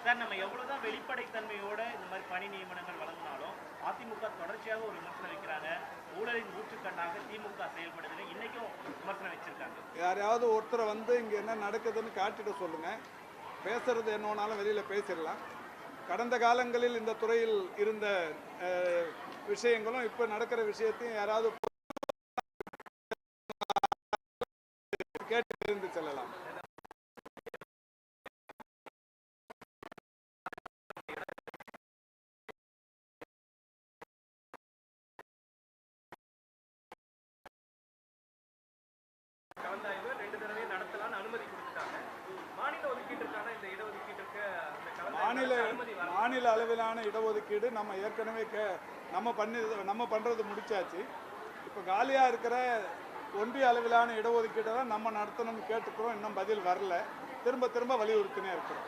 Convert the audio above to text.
Sir நம்ம எவ்வளவுதான் வெளிப்படைத்தன்மையோட இந்த மாதிரி பணி நியமனங்கள் வழங்கினாலும் அதிமுக தொடர்ச்சியாக ஒரு விமர்சனம் வைக்கிறாங்க. ஊழலின் ஊற்றுக்கண்ணாக திமுக செயல்படுதுன்னு இன்னைக்கும் விமர்சனம் வச்சிருக்காங்க. யாரையாவது ஒருத்தரை வந்து இங்க என்ன நடக்குதுன்னு காட்டிட்டு சொல்லுங்க. பேசுறது என்னன்னாலும் வெளியில பேசிடலாம். கடந்த காலங்களில் இந்த துறையில் இருந்த விஷயங்களும் இப்ப நடக்கிற விஷயத்தையும் யாராவது கேட்டு இருந்து செல்லலாம். கலந்தாய்வு 2 தடவை நடத்தலாம்னு அனுமதி கொடுத்துட்டாங்க. மாநில ஒதுக்கீட்டுக்கான இந்த இடஒதுக்கீட்டுக்கு மாநில அளவிலான இடஒதுக்கீடு நம்ம ஏற்கனவே நம்ம பண்றது முடிச்சாச்சு. இப்போ காலியா இருக்கிற ஒன்றிய அளவிலான இடஒதுக்கீடை தான் நம்ம நடத்தணும்னு கேட்டுக்கிறோம். இன்னும் பதில் வரல. திரும்ப வலியுறுத்தினே இருக்கிறோம்.